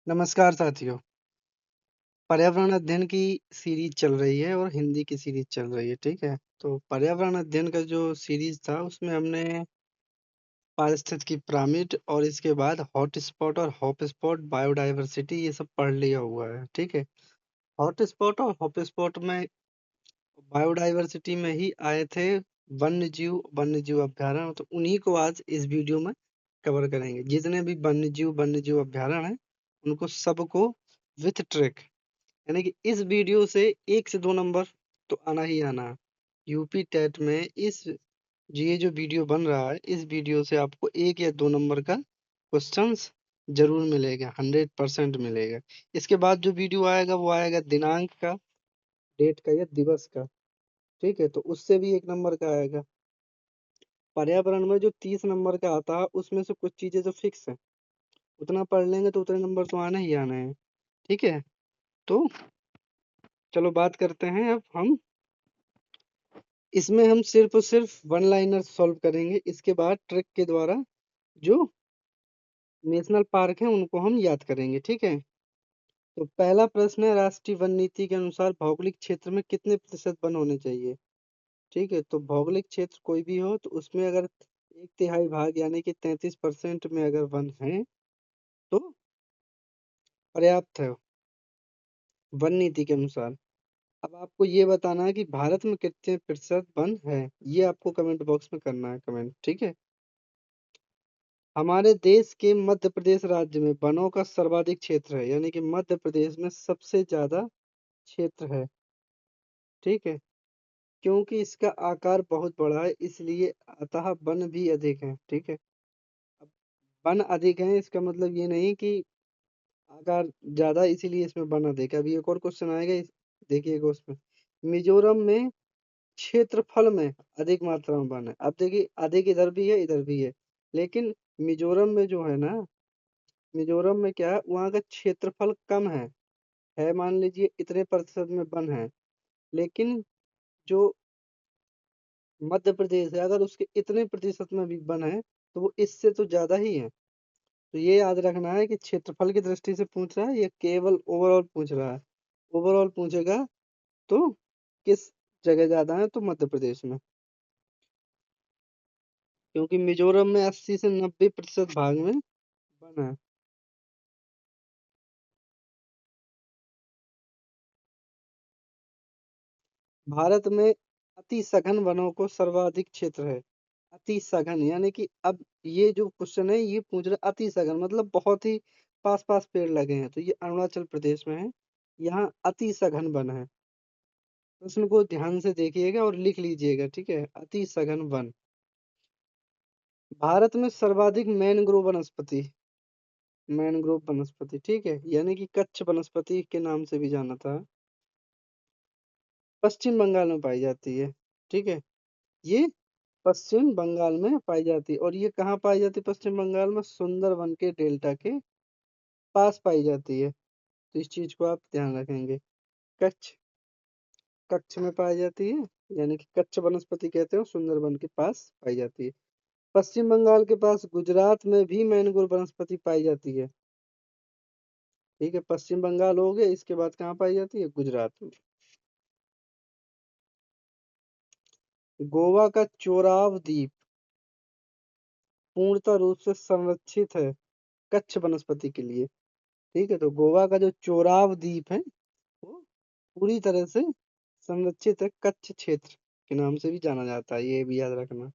नमस्कार साथियों। पर्यावरण अध्ययन की सीरीज चल रही है और हिंदी की सीरीज चल रही है, ठीक है? तो पर्यावरण अध्ययन का जो सीरीज था उसमें हमने पारिस्थितिकी पिरामिड और इसके बाद हॉटस्पॉट और हॉटस्पॉट बायोडायवर्सिटी ये सब पढ़ लिया हुआ है, ठीक है? हॉटस्पॉट और हॉटस्पॉट में बायोडायवर्सिटी में ही आए थे वन्यजीव अभ्यारण्य, तो उन्हीं को आज इस वीडियो में कवर करेंगे। जितने भी वन्यजीव अभ्यारण्य हैं उनको सबको विथ ट्रैक, यानी कि इस वीडियो से 1 से 2 नंबर तो आना ही आना है। यूपी टेट में ये जो वीडियो बन रहा है, इस वीडियो से आपको 1 या 2 नंबर का क्वेश्चंस ज़रूर मिलेगा, 100% मिलेगा। इसके बाद जो वीडियो आएगा वो आएगा दिनांक का, डेट का या दिवस का, ठीक है? तो उससे भी 1 नंबर का आएगा। पर्यावरण में जो 30 नंबर का आता है उसमें से कुछ चीज़ें तो फिक्स हैं, उतना पढ़ लेंगे तो उतने नंबर तो आने ही आने हैं, ठीक है? तो चलो बात करते हैं अब हम। इसमें हम सिर्फ और सिर्फ वन लाइनर सॉल्व करेंगे। इसके बाद ट्रिक के द्वारा जो नेशनल पार्क है उनको हम याद करेंगे, ठीक है? तो पहला प्रश्न है, राष्ट्रीय वन नीति के अनुसार भौगोलिक क्षेत्र में कितने प्रतिशत वन होने चाहिए? ठीक है, तो भौगोलिक क्षेत्र कोई भी हो तो उसमें अगर 1/3 भाग यानी कि 33% में अगर वन है तो पर्याप्त है वन नीति के अनुसार। अब आपको ये बताना है कि भारत में कितने प्रतिशत वन है, ये आपको कमेंट बॉक्स में करना है कमेंट, ठीक है? हमारे देश के मध्य प्रदेश राज्य में वनों का सर्वाधिक क्षेत्र है, यानी कि मध्य प्रदेश में सबसे ज्यादा क्षेत्र है, ठीक है? क्योंकि इसका आकार बहुत बड़ा है इसलिए अतः वन भी अधिक है, ठीक है? अब वन अधिक है इसका मतलब ये नहीं कि आकार ज्यादा इसीलिए इसमें वन अधिक है। अभी एक और क्वेश्चन आएगा, देखिएगा उसमें। मिजोरम में क्षेत्रफल में अधिक मात्रा में वन है। अब देखिए अधिक इधर भी है इधर भी है, लेकिन मिजोरम में जो है ना, मिजोरम में क्या है, वहाँ का क्षेत्रफल कम है मान लीजिए इतने प्रतिशत में वन है, लेकिन जो मध्य प्रदेश है अगर उसके इतने प्रतिशत में भी वन है तो वो इससे तो ज्यादा ही है। तो ये याद रखना है कि क्षेत्रफल की दृष्टि से पूछ रहा है, ये केवल ओवरऑल पूछ रहा है। ओवरऑल पूछेगा तो किस जगह ज्यादा है, तो मध्य प्रदेश में, क्योंकि मिजोरम में 80 से 90% भाग में वन है। भारत में अति सघन वनों को सर्वाधिक क्षेत्र है। अति सघन यानी कि अब ये जो क्वेश्चन है ये पूछ रहा है अति सघन मतलब बहुत ही पास पास पेड़ लगे हैं, तो ये अरुणाचल प्रदेश में है। यहाँ अति सघन वन है। प्रश्न को ध्यान से देखिएगा और लिख लीजिएगा, ठीक है? अति सघन वन। भारत में सर्वाधिक मैनग्रोव वनस्पति, ठीक है, यानी कि कच्छ वनस्पति के नाम से भी जाना था, पश्चिम बंगाल में पाई जाती है, ठीक है? ये पश्चिम बंगाल में पाई जाती है। और ये कहाँ पाई जाती है पश्चिम बंगाल में? सुंदरवन के डेल्टा के पास पाई जाती है, तो इस चीज को आप ध्यान रखेंगे। कच्छ कच्छ में पाई जाती है, यानी कि कच्छ वनस्पति कहते हैं, सुंदरवन के पास पाई जाती है। पश्चिम बंगाल के पास गुजरात में भी मैनग्रोव वनस्पति पाई जाती है, ठीक है? पश्चिम बंगाल हो गया, इसके बाद कहाँ पाई जाती है? गुजरात में। गोवा का चोराव द्वीप पूर्णतः रूप से संरक्षित है कच्छ वनस्पति के लिए, ठीक है? तो गोवा का जो चोराव द्वीप है वो पूरी तरह से संरक्षित है, कच्छ क्षेत्र के नाम से भी जाना जाता है, ये भी याद रखना।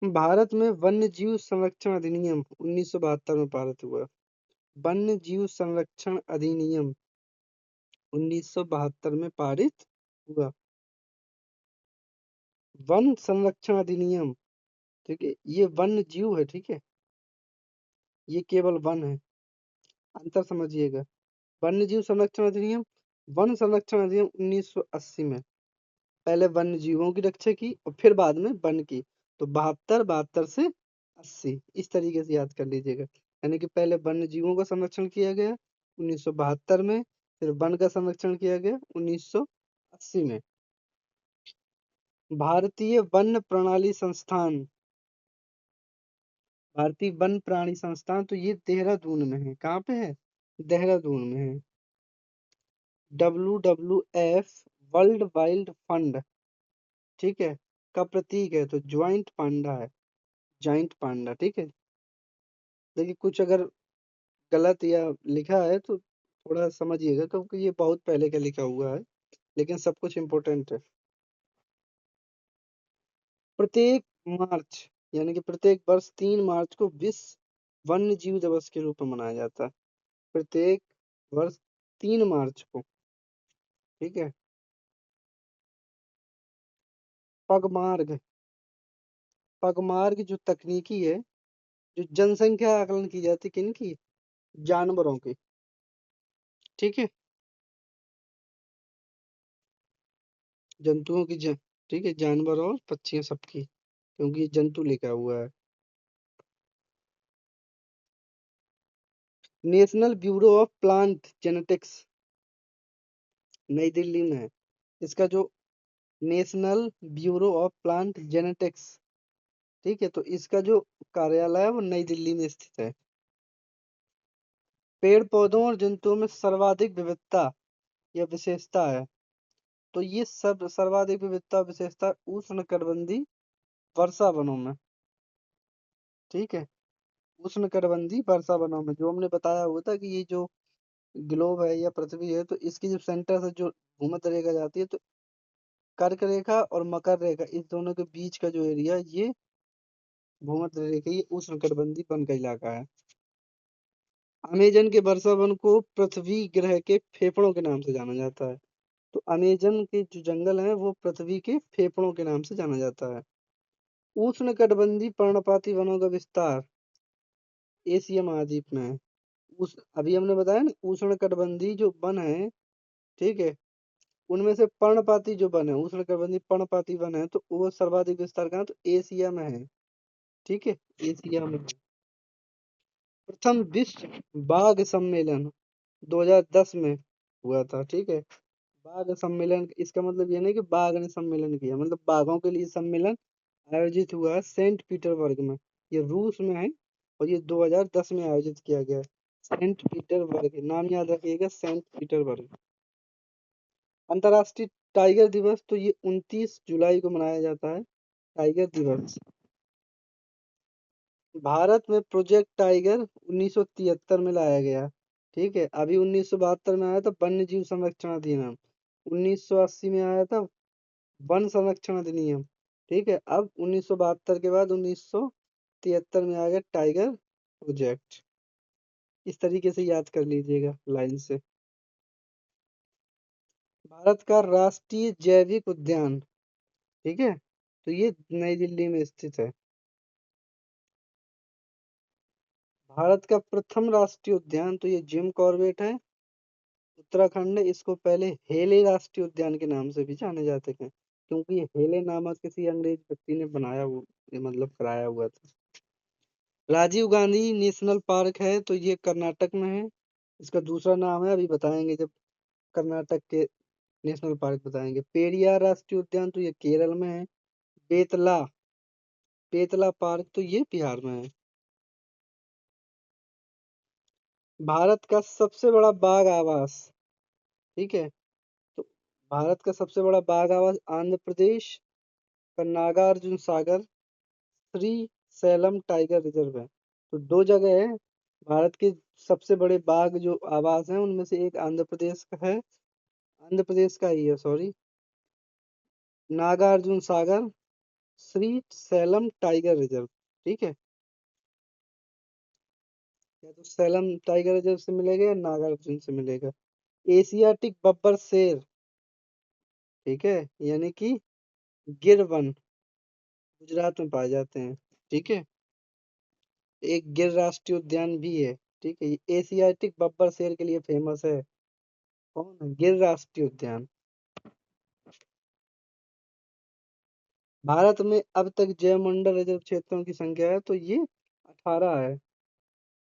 भारत में वन्य जीव संरक्षण अधिनियम 1972 में पारित हुआ। वन्य जीव संरक्षण अधिनियम 1972 में पारित हुआ। वन संरक्षण अधिनियम, ठीक है, ये वन्य जीव है, ठीक है, ये केवल वन है, अंतर समझिएगा। वन्य जीव संरक्षण अधिनियम, वन संरक्षण अधिनियम 1980 में पहले वन्य जीवों की रक्षा की और फिर बाद में वन की। तो 72 72 से 80 इस तरीके से याद कर लीजिएगा, यानी कि पहले वन्य जीवों का संरक्षण किया गया 1972 में, फिर वन का संरक्षण किया गया 1980 में। भारतीय वन्य प्रणाली संस्थान भारतीय वन प्राणी संस्थान, तो ये देहरादून में है। कहाँ पे है? देहरादून में है। WWF वर्ल्ड वाइल्ड फंड, ठीक है, का प्रतीक है तो ज्वाइंट पांडा है। जाइंट पांडा, ठीक है। देखिए कुछ अगर गलत या लिखा है तो थोड़ा समझिएगा, क्योंकि ये बहुत पहले का लिखा हुआ है, लेकिन सब कुछ इम्पोर्टेंट है। प्रत्येक मार्च, यानी कि प्रत्येक वर्ष 3 मार्च को विश्व वन्य जीव दिवस के रूप में मनाया जाता है। प्रत्येक वर्ष 3 मार्च को, ठीक है। पगमार्ग, पगमार्ग जो तकनीकी है, जो जनसंख्या आकलन की जाती है किनकी? जानवरों की, ठीक है। जंतुओं की ठीक है, जानवर और पक्षियों सबकी, क्योंकि ये जंतु लिखा हुआ है। National bureau of plant genetics नई दिल्ली में है। इसका जो national bureau of plant genetics, ठीक है, तो इसका जो कार्यालय है वो नई दिल्ली में स्थित है। पेड़ पौधों और जंतुओं में सर्वाधिक विविधता या विशेषता है, तो ये सब सर्वाधिक विविधता विशेषता उष्णकटिबंधीय वर्षा वनों में, ठीक है। उष्णकटिबंधीय वर्षा वनों में, जो हमने बताया हुआ था कि ये जो ग्लोब है या पृथ्वी है, तो इसकी जब सेंटर से जो भूमध्य रेखा जाती है, तो कर्क रेखा और मकर रेखा, इस दोनों के बीच का जो एरिया, ये भूमध्य रेखा, ये उष्णकटिबंधीय वन का इलाका है। अमेजन के वर्षा वन को पृथ्वी ग्रह के फेफड़ों के नाम से जाना जाता है। तो अमेजन के जो जंगल है वो पृथ्वी के फेफड़ों के नाम से जाना जाता है। उष्णकटिबंधीय पर्णपाती वनों का विस्तार एशिया महाद्वीप में है। उस अभी हमने बताया ना, उष्णकटिबंधीय जो वन है, ठीक है, उनमें से पर्णपाती जो वन है, उष्णकटिबंधीय पर्णपाती वन है, तो वो सर्वाधिक विस्तार कहाँ? तो एशिया में है, ठीक है, एशिया में है। प्रथम विश्व बाघ सम्मेलन 2010 में हुआ था, ठीक है। बाघ सम्मेलन, इसका मतलब ये नहीं कि बाघ ने सम्मेलन किया, मतलब बाघों के लिए सम्मेलन आयोजित हुआ है सेंट पीटर्सबर्ग में। ये रूस में है और ये 2010 में आयोजित किया गया है। सेंट पीटर्सबर्ग, नाम याद रखिएगा, सेंट पीटर्सबर्ग। अंतर्राष्ट्रीय टाइगर दिवस, तो ये 29 जुलाई को मनाया जाता है, टाइगर दिवस। भारत में प्रोजेक्ट टाइगर 1973 में लाया गया, ठीक है। अभी 1972 में आया था वन्य जीव संरक्षण अधिनियम, 1980 में आया था वन संरक्षण अधिनियम, ठीक है। अब 1972 के बाद 1973 में आ गया टाइगर प्रोजेक्ट। इस तरीके से याद कर लीजिएगा लाइन से। भारत का राष्ट्रीय जैविक उद्यान, ठीक है, तो ये नई दिल्ली में स्थित है। भारत का प्रथम राष्ट्रीय उद्यान, तो ये जिम कॉर्बेट है, उत्तराखंड है। इसको पहले हेले राष्ट्रीय उद्यान के नाम से भी जाने जाते थे, क्योंकि ये हेले नामक किसी अंग्रेज व्यक्ति ने बनाया हुआ, ये मतलब कराया हुआ था। राजीव गांधी नेशनल पार्क है, तो ये कर्नाटक में है। इसका दूसरा नाम है, अभी बताएंगे जब कर्नाटक के नेशनल पार्क बताएंगे। पेरियार राष्ट्रीय उद्यान, तो ये केरल में है। बेतला, बेतला पार्क, तो ये बिहार में है। भारत का सबसे बड़ा बाघ आवास, ठीक है, तो भारत का सबसे बड़ा बाघ आवास आंध्र प्रदेश का Nagarjuna Sagar Shri slam tiger reserve है। तो दो जगह है भारत के सबसे बड़े बाघ जो आवास हैं, उनमें से एक आंध्र प्रदेश का है, आंध्र प्रदेश का ही है, sorry, Nagarjuna Sagar Shri slam tiger reserve, ठीक है। या तो सैलम टाइगर रिजर्व से मिलेगा या नागार्जुन से मिलेगा। एशियाटिक बब्बर शेर, ठीक है, यानी कि गिर वन गुजरात में पाए जाते हैं, ठीक है। एक गिर राष्ट्रीय उद्यान भी है, ठीक है। ये एशियाटिक बब्बर शेर के लिए फेमस है। कौन है? गिर राष्ट्रीय उद्यान। भारत में अब तक जैव मंडल रिजर्व क्षेत्रों की संख्या है, तो ये 18 है,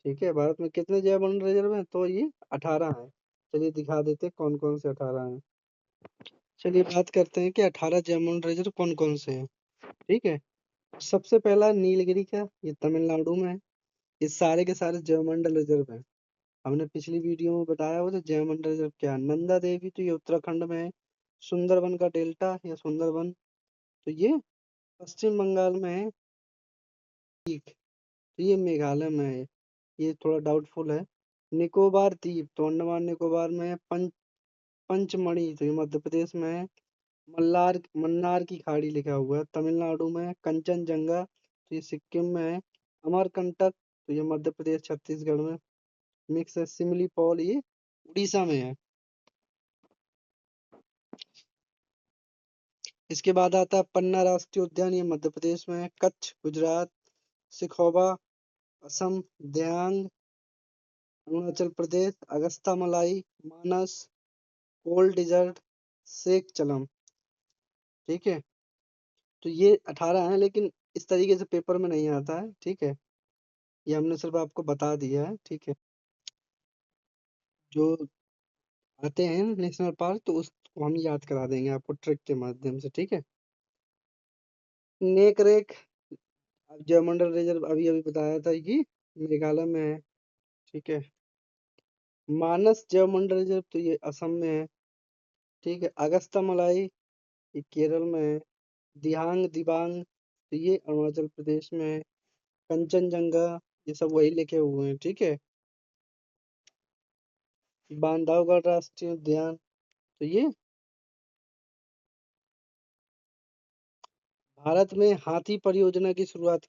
ठीक है। भारत में कितने जैव मंडल रिजर्व हैं? तो ये 18 है। चलिए दिखा देते हैं कौन कौन से 18 हैं। चलिए बात करते हैं कि 18 जैव मंडल रिजर्व कौन कौन से हैं, ठीक है। सबसे पहला नीलगिरी का, ये तमिलनाडु में है। ये सारे के सारे जैवमंडल रिजर्व है। हमने पिछली वीडियो में बताया हुआ था जैवमंडल रिजर्व क्या है। नंदा देवी तो ये उत्तराखंड में है। सुंदरबन का डेल्टा या सुंदरबन तो ये पश्चिम बंगाल में है। ठीक, तो ये मेघालय में है। ये थोड़ा डाउटफुल है। निकोबार द्वीप तो अंडमान निकोबार में है। पंचमढ़ी तो ये मध्य प्रदेश में है। मल्लार मन्नार की खाड़ी लिखा हुआ है तमिलनाडु में है। कंचनजंगा तो ये सिक्किम में है। अमरकंटक तो ये मध्य प्रदेश छत्तीसगढ़ में मिक्स है। सिमलीपाल ये उड़ीसा में है। इसके बाद आता है पन्ना राष्ट्रीय उद्यान, ये मध्य प्रदेश में है। कच्छ गुजरात। सिखोवा असम। दियांग अरुणाचल प्रदेश। अगस्ता मलाई मानस। कोल डिजर्ट शेख चलम। ठीक है, तो ये 18 है, लेकिन इस तरीके से पेपर में नहीं आता है। ठीक है, ये हमने सिर्फ आपको बता दिया है। ठीक है, जो आते हैं नेशनल पार्क तो उसको हम याद करा देंगे आपको ट्रिक के माध्यम से। ठीक है, नेक रेक जयमंडल रिजर्व अभी अभी बताया था कि मेघालय में है। ठीक है, मानस जयमंडल रिजर्व तो ये असम में है। ठीक है, अगस्ता मलाई ये केरल में है। दिहांग दिबांग तो ये अरुणाचल प्रदेश में है। कंचनजंगा ये सब वही लिखे हुए हैं। ठीक है, बांधवगढ़ राष्ट्रीय उद्यान तो ये भारत में हाथी परियोजना की शुरुआत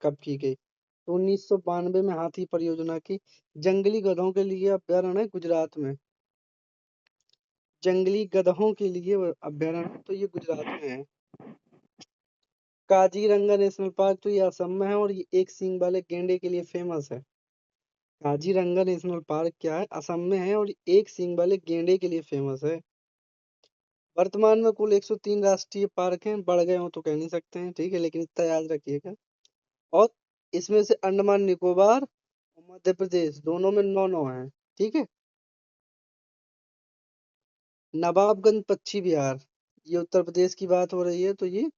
कब की गई? तो 1992 में हाथी परियोजना की। जंगली गधों के लिए अभ्यारण्य है गुजरात में। जंगली गधों के लिए वो अभ्यारण्य तो ये गुजरात में है। काजीरंगा नेशनल पार्क तो ये असम में है और ये एक सींग वाले गैंडे के लिए फेमस है। काजीरंगा नेशनल पार्क क्या है, असम में है और एक सींग वाले गैंडे के लिए फेमस है। वर्तमान में कुल 103 राष्ट्रीय पार्क हैं। बढ़ गए हो तो कह नहीं सकते हैं। ठीक है, लेकिन इतना याद रखिएगा। और इसमें से अंडमान निकोबार और मध्य प्रदेश दोनों में 9-9 है। ठीक है, नवाबगंज पक्षी विहार ये उत्तर प्रदेश की बात हो रही है तो ये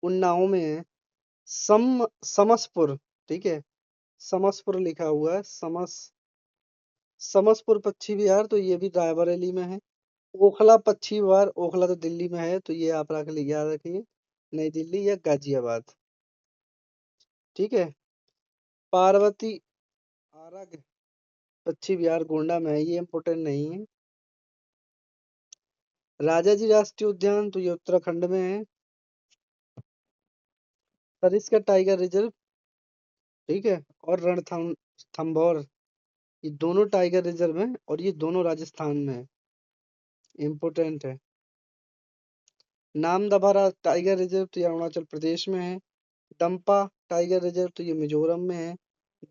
उन्नाव में है। समसपुर। ठीक है, समसपुर लिखा हुआ है। समसपुर पक्षी विहार तो ये भी रायबरेली में है। ओखला पक्षी विहार, ओखला तो दिल्ली में है तो ये आप याद रखिए, नई दिल्ली या गाजियाबाद। ठीक है, पार्वती आरग पक्षी विहार गोंडा में है, ये इम्पोर्टेंट नहीं है। राजाजी राष्ट्रीय उद्यान तो ये उत्तराखंड में है। Sariska tiger reserve. ठीक है, और रणथंभौर ये दोनों टाइगर रिजर्व हैं और ये दोनों राजस्थान में है। इम्पोर्टेंट है। नामदफा टाइगर रिजर्व तो ये अरुणाचल प्रदेश में है। डंपा टाइगर रिजर्व तो ये मिजोरम में है।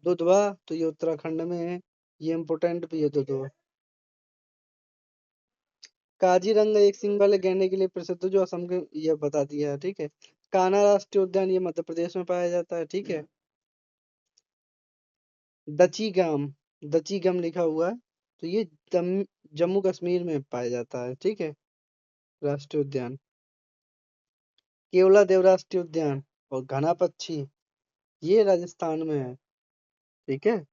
दुधवा तो ये उत्तराखंड में है। ये इम्पोर्टेंट भी है दुधवा। काजीरंगा एक सींग वाले गैंडे के लिए प्रसिद्ध है, जो असम के ये बता दिया है। ठीक है, कान्हा राष्ट्रीय उद्यान ये मध्य प्रदेश में पाया जाता है। ठीक है, दचीगाम दचीगम लिखा हुआ है तो ये जम्मू कश्मीर में पाया जाता है। ठीक है, राष्ट्रीय उद्यान केवला देव राष्ट्रीय उद्यान और घना पक्षी ये राजस्थान में है। ठीक है,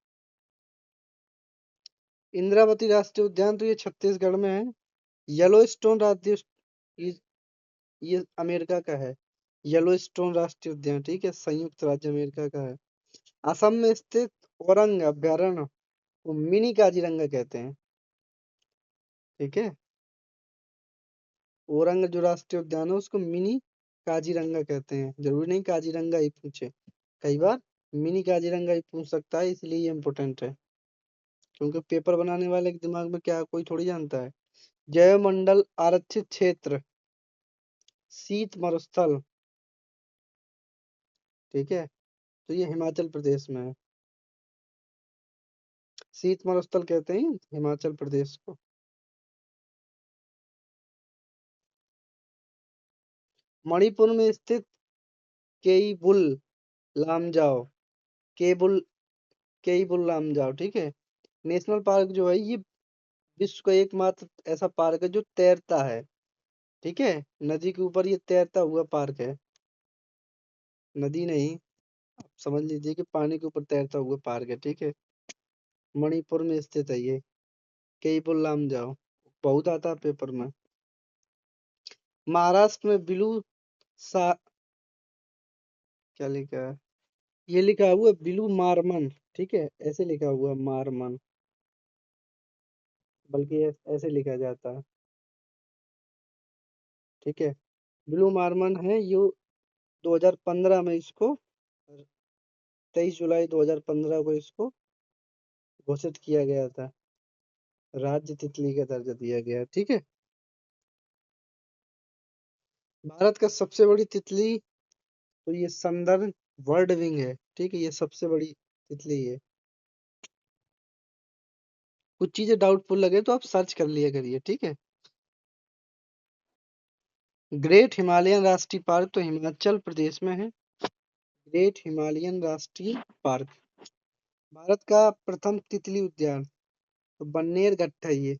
इंद्रावती राष्ट्रीय उद्यान तो ये छत्तीसगढ़ में है। येलोस्टोन राज्य ये, ये अमेरिका का है। येलोस्टोन राष्ट्रीय उद्यान ठीक है, संयुक्त राज्य अमेरिका का है। असम में स्थित औरंग अभ्यारण्य को मिनी काजीरंगा कहते हैं। ठीक है, औरंग जो राष्ट्रीय उद्यान है उसको मिनी काजीरंगा कहते हैं। जरूरी नहीं काजीरंगा ही पूछे, कई बार मिनी काजीरंगा ही पूछ सकता है, इसलिए ये इम्पोर्टेंट है। क्योंकि पेपर बनाने वाले के दिमाग में क्या कोई थोड़ी जानता है। जैव मंडल आरक्षित क्षेत्र शीत मरुस्थल। ठीक है, तो ये हिमाचल प्रदेश में है। शीत मरुस्थल कहते हैं हिमाचल प्रदेश को। मणिपुर में स्थित केईबुल लामजाओ केबुल केईबुल लामजाओ ठीक है, नेशनल पार्क जो है ये विश्व का एकमात्र ऐसा पार्क है जो तैरता है। ठीक है, नदी के ऊपर ये तैरता हुआ पार्क है। नदी नहीं, आप समझ लीजिए कि पानी के ऊपर तैरता हुआ पार्क है, ठीक है। मणिपुर में स्थित है ये। केईपुर लाम जाओ, बहुत आता है पेपर में। महाराष्ट्र में बिलू सा क्या लिखा है, ये लिखा हुआ है बिलू मारमन, ठीक है, ऐसे लिखा हुआ है मारमन, बल्कि ऐसे लिखा जाता है, ठीक है। ब्लू मारमन है ये। 2015 में इसको, 23 जुलाई 2015 को इसको घोषित किया गया था, राज्य तितली का दर्जा दिया गया, ठीक है। भारत का सबसे बड़ी तितली, तो ये संदर्भ वर्ड विंग है, ठीक है, ये सबसे बड़ी तितली है। कुछ चीजें डाउटफुल लगे तो आप सर्च कर लिया करिए, ठीक है। ग्रेट हिमालयन राष्ट्रीय पार्क तो हिमाचल प्रदेश में है। ग्रेट हिमालयन राष्ट्रीय पार्क, भारत का प्रथम तितली उद्यान, तो बन्नेरघट्ट है ये,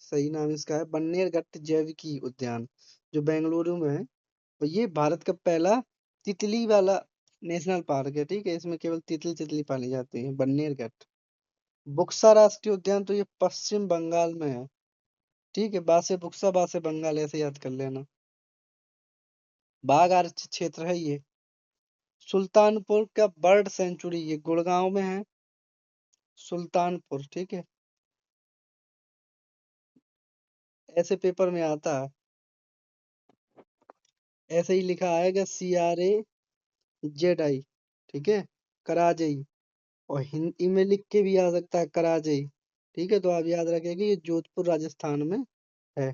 सही नाम इसका है बन्नेरघट्ट जैविकी उद्यान, जो बेंगलुरु में है। और ये भारत का पहला तितली वाला नेशनल पार्क है, ठीक है, इसमें केवल तितली तितली पाली जाती है, बन्नेरघट्ट। बुक्सा राष्ट्रीय उद्यान तो ये पश्चिम बंगाल में है, ठीक है, बासे बुक्सा बासे बंगाल ऐसे याद कर लेना। बाघ आरक्षित क्षेत्र है ये। सुल्तानपुर का बर्ड सेंचुरी ये गुड़गांव में है, सुल्तानपुर, ठीक है, ऐसे पेपर में आता है, ऐसे ही लिखा आएगा CRAZI, ठीक है, कराजई। और हिंदी में लिख के भी आ सकता है कराजई, ठीक है, तो आप याद रखेंगे ये जोधपुर राजस्थान में है।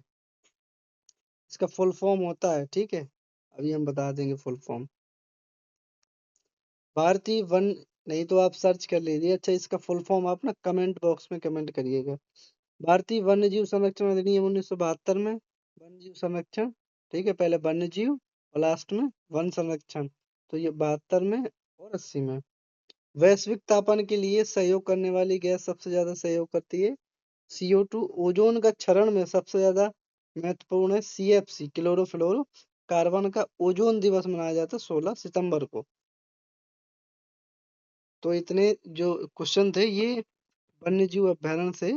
इसका फुल फॉर्म होता है, ठीक है, अभी हम बता देंगे फुल फॉर्म। भारतीय वन, नहीं तो आप सर्च कर लीजिए, अच्छा इसका फुल फॉर्म आप ना कमेंट बॉक्स में कमेंट करिएगा। भारतीय वन्य जीव संरक्षण अधिनियम 1972 में वन्य जीव संरक्षण, ठीक है, पहले वन्य जीव और लास्ट में वन संरक्षण, तो ये 72 में और 80 में। वैश्विक तापन के लिए सहयोग करने वाली गैस सबसे ज्यादा सहयोग करती है CO2। ओजोन का क्षरण में सबसे ज्यादा महत्वपूर्ण है CFC, क्लोरोफ्लोरो कार्बन का ओजोन दिवस मनाया जाता है 16 सितंबर को। तो इतने जो क्वेश्चन थे ये वन्य जीव अभ्यारण्य से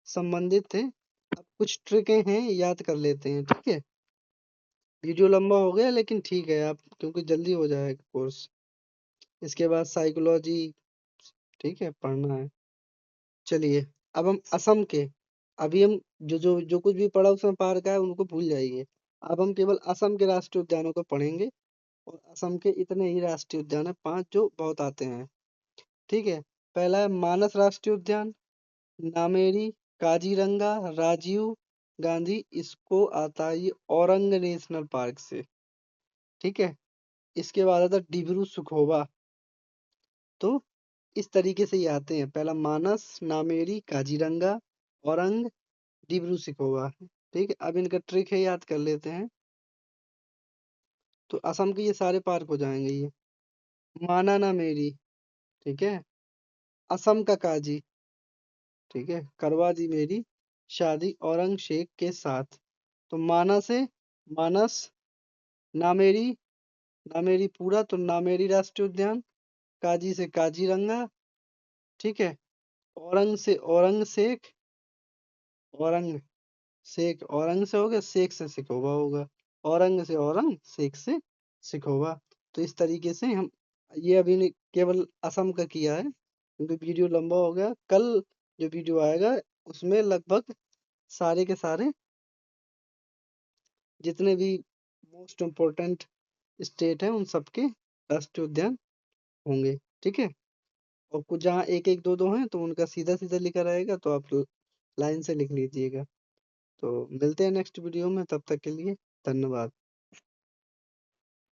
संबंधित थे। अब कुछ ट्रिकें हैं, याद कर लेते हैं, ठीक है। वीडियो लंबा हो गया लेकिन ठीक है, आप क्योंकि जल्दी हो जाएगा कोर्स। इसके बाद साइकोलॉजी, ठीक है, पढ़ना है। चलिए, अब हम असम के, अभी हम जो जो जो कुछ भी पढ़ा उसमें पार का है उनको भूल जाइए। अब हम केवल असम के राष्ट्रीय उद्यानों को पढ़ेंगे, और असम के इतने ही राष्ट्रीय उद्यान है 5 जो बहुत आते हैं, ठीक है। पहला है मानस राष्ट्रीय उद्यान, नामेरी, काजीरंगा, राजीव गांधी, इसको आता है ये औरंग नेशनल पार्क से, ठीक है। इसके बाद आता है डिब्रू सुखोबा। तो इस तरीके से ये आते हैं, पहला मानस, नामेरी, काजीरंगा, औरंग, डिब्रू सिखोवा, ठीक है। अब इनका ट्रिक है, याद कर लेते हैं। तो असम के ये सारे पार्क हो जाएंगे ये। माना ना मेरी, ठीक है, असम का काजी, ठीक है, करवा दी मेरी शादी औरंगजेब के साथ। तो माना से मानस, नामेरी, नामेरी पूरा तो नामेरी राष्ट्रीय उद्यान, काजी से काजीरंगा, ठीक है, औरंग से औरंग शेख, औरंग शेख, औरंग से हो गया, शेख से सिखोवा होगा, औरंग से औरंग, शेख से सिखोवा। तो इस तरीके से हम ये अभी ने केवल असम का किया है, क्योंकि वीडियो लंबा हो गया। कल जो वीडियो आएगा उसमें लगभग सारे के सारे जितने भी मोस्ट इम्पोर्टेंट स्टेट हैं उन सबके राष्ट्रीय उद्यान होंगे, ठीक है। और कुछ जहाँ एक एक दो दो हैं तो उनका सीधा सीधा लिखा रहेगा, तो आप लाइन से लिख लीजिएगा। तो मिलते हैं नेक्स्ट वीडियो में, तब तक के लिए धन्यवाद।